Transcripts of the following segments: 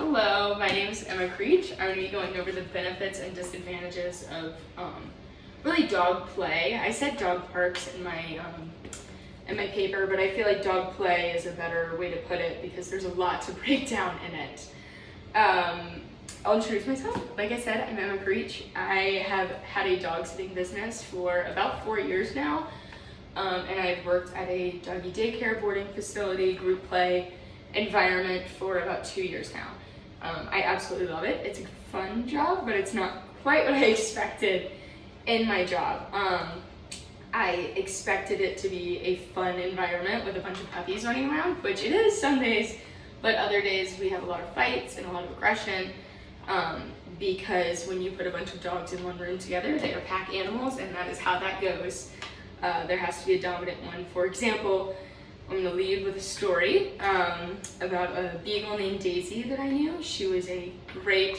Hello, my name is Emma Creech. I'm going to be going over the benefits and disadvantages of really dog play. I said dog parks in my paper, but I feel like dog play is a better way to put it because there's a lot to break down in it. I'll introduce myself. Like I said, I'm Emma Creech. I have had a dog sitting business for about 4 years now, and I've worked at a doggy daycare, boarding facility, group play environment for about 2 years now. I absolutely love it. It's a fun job, but it's not quite what I expected in my job. I expected it to be a fun environment with a bunch of puppies running around, which it is some days, but other days we have a lot of fights and a lot of aggression because when you put a bunch of dogs in one room together, they are pack animals, and that is how that goes. There has to be a dominant one. For example, I'm going to lead with a story about a beagle named Daisy that I knew. She was a great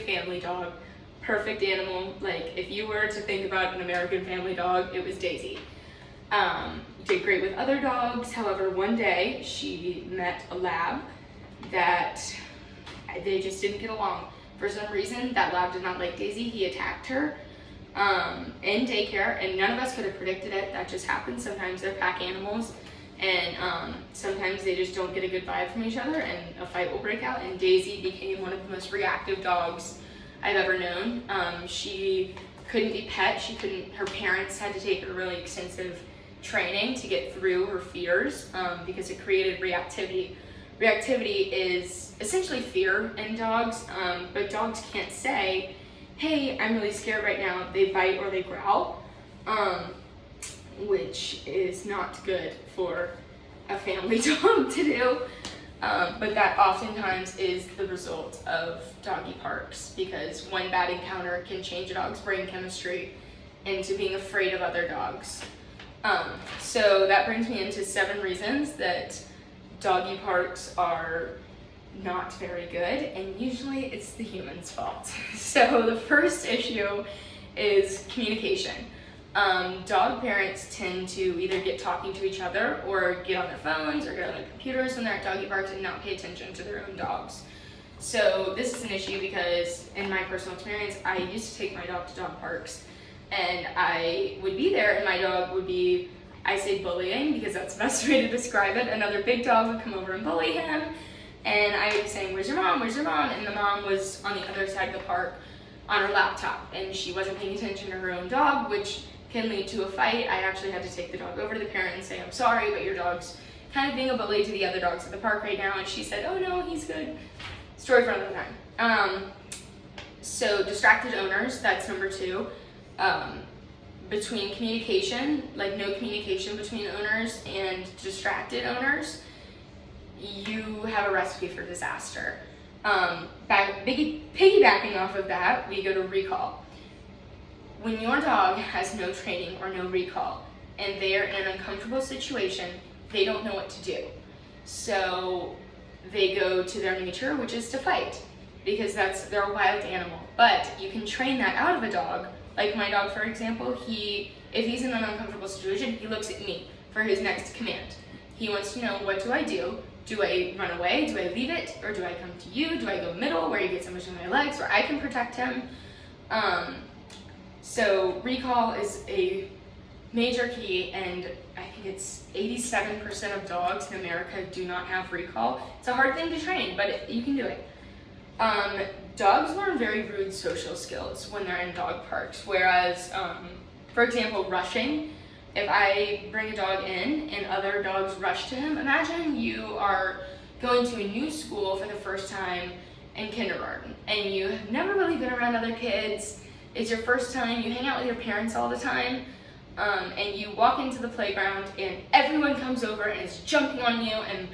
family dog, perfect animal. Like, if you were to think about an American family dog, it was Daisy. Did great with other dogs. However, one day she met a lab that they just didn't get along. For some reason, that lab did not like Daisy. He attacked her in daycare, and none of us could have predicted it. That just happens. Sometimes they're pack animals. And sometimes they just don't get a good vibe from each other, and a fight will break out. And Daisy became one of the most reactive dogs I've ever known. She couldn't be pet. Her parents had to take her really extensive training to get through her fears because it created reactivity. Reactivity is essentially fear in dogs, but dogs can't say, hey, I'm really scared right now. They bite or they growl. Which is not good for a family dog to do, but that oftentimes is the result of doggy parks, because one bad encounter can change a dog's brain chemistry into being afraid of other dogs. So that brings me into 7 reasons that doggy parks are not very good, and usually it's the human's fault. So the first issue is communication. Dog parents tend to either get talking to each other or get on their phones or get on their computers when they're at doggy parks and not pay attention to their own dogs. So this is an issue because in my personal experience, I used to take my dog to dog parks, and I would be there and my dog would be, I say bullying because that's the best way to describe it. Another big dog would come over and bully him, and I would be saying, where's your mom, where's your mom? And the mom was on the other side of the park on her laptop, and she wasn't paying attention to her own dog, which can lead to a fight. I actually had to take the dog over to the parent and say, I'm sorry, but your dog's kind of being a bully to the other dogs at the park right now. And she said, oh no, he's good. Story for another time. So distracted owners, that's number 2. Between communication, like no communication between owners and distracted owners, you have a recipe for disaster. Piggybacking off of that, we go to recall. When your dog has no training or no recall, and they're in an uncomfortable situation, they don't know what to do. So they go to their nature, which is to fight, because they're a wild animal. But you can train that out of a dog. Like my dog, for example, if he's in an uncomfortable situation, he looks at me for his next command. He wants to know, what do I do? Do I run away? Do I leave it? Or do I come to you? Do I go middle where he gets in between my legs where I can protect him? So recall is a major key, and I think it's 87% of dogs in America do not have recall. It's a hard thing to train, but you can do it. Dogs learn very rude social skills when they're in dog parks, whereas, for example, rushing. If I bring a dog in and other dogs rush to him, imagine you are going to a new school for the first time in kindergarten, and you have never really been around other kids. It's your first time, you hang out with your parents all the time, and you walk into the playground and everyone comes over and is jumping on you and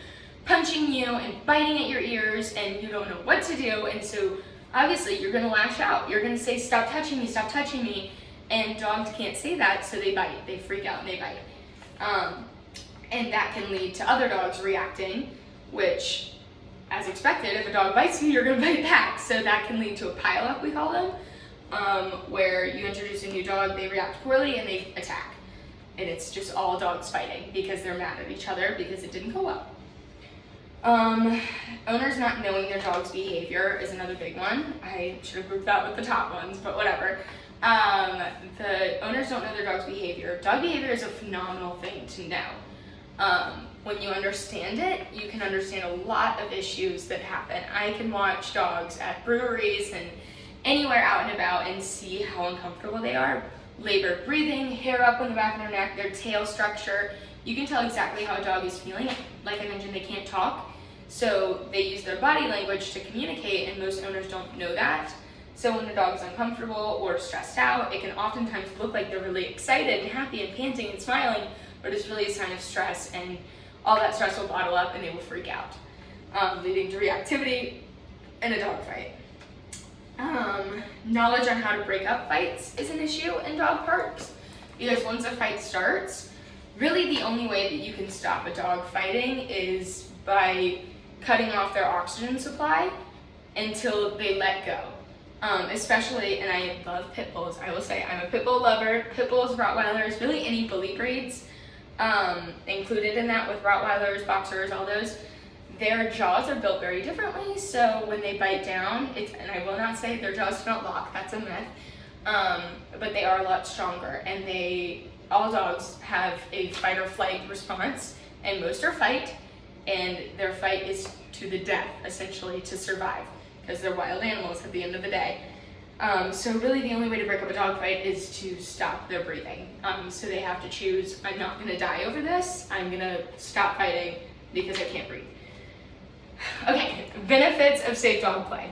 punching you and biting at your ears, and you don't know what to do, and so obviously you're gonna lash out. You're gonna say, stop touching me, and dogs can't say that, so they bite. They freak out and they bite. And that can lead to other dogs reacting, which, as expected, if a dog bites you, you're gonna bite back, so that can lead to a pile-up, we call them. Where you introduce a new dog, they react poorly and they attack. And it's just all dogs fighting because they're mad at each other because it didn't go well. Owners not knowing their dog's behavior is another big one. I should have grouped that with the top ones, but whatever. The owners don't know their dog's behavior. Dog behavior is a phenomenal thing to know. When you understand it, you can understand a lot of issues that happen. I can watch dogs at breweries and anywhere out and about and see how uncomfortable they are. Labored breathing, hair up on the back of their neck, their tail structure. You can tell exactly how a dog is feeling. Like I mentioned, they can't talk, so they use their body language to communicate, and most owners don't know that. So when the dog is uncomfortable or stressed out, it can oftentimes look like they're really excited and happy and panting and smiling, but it's really a sign of stress, and all that stress will bottle up and they will freak out, leading to reactivity and a dog fight. Knowledge on how to break up fights is an issue in dog parks, because once a fight starts, really the only way that you can stop a dog fighting is by cutting off their oxygen supply until they let go. Especially, and I love pit bulls, I will say, I'm a pit bull lover. Pit bulls, Rottweilers, really any bully breeds, included in that with Rottweilers, Boxers, all those. Their jaws are built very differently, so when they bite down, and I will not say their jaws don't lock, that's a myth, but they are a lot stronger, and all dogs have a fight or flight response, and most are fight, and their fight is to the death, essentially, to survive, because they're wild animals at the end of the day. So really the only way to break up a dog fight is to stop their breathing. So they have to choose, I'm not gonna die over this, I'm gonna stop fighting because I can't breathe. Okay, benefits of safe dog play.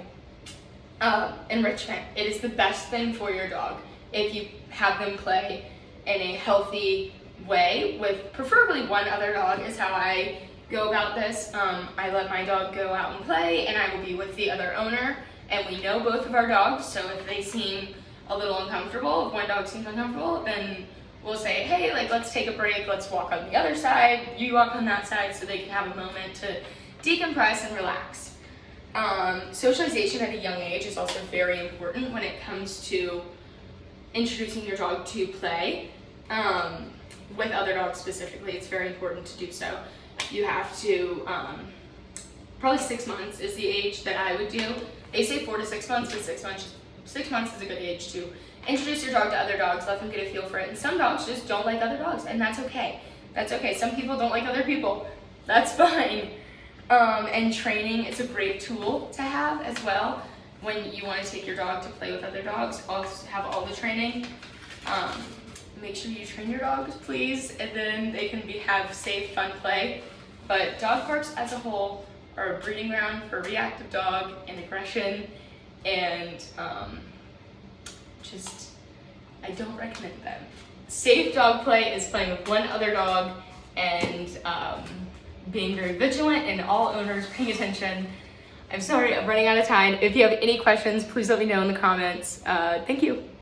Enrichment. It is the best thing for your dog if you have them play in a healthy way with preferably one other dog is how I go about this. I let my dog go out and play, and I will be with the other owner, and we know both of our dogs, so if they seem a little uncomfortable, if one dog seems uncomfortable, then we'll say, hey, like, let's take a break, let's walk on the other side, you walk on that side, so they can have a moment to decompress and relax. Socialization at a young age is also very important when it comes to introducing your dog to play. With other dogs specifically, it's very important to do so. You have to, probably 6 months is the age that I would do. They say 4 to 6 months, but 6 months is a good age to introduce your dog to other dogs, let them get a feel for it. And some dogs just don't like other dogs, and that's okay. That's okay. Some people don't like other people. That's fine. And training is a great tool to have as well. When you want to take your dog to play with other dogs, also have all the training. Make sure you train your dogs, please, and then they can have safe, fun play. But dog parks as a whole are a breeding ground for reactive dog and aggression, and I don't recommend them. Safe dog play is playing with one other dog and being very vigilant, and all owners paying attention. I'm sorry, I'm running out of time. If you have any questions, please let me know in the comments. Thank you.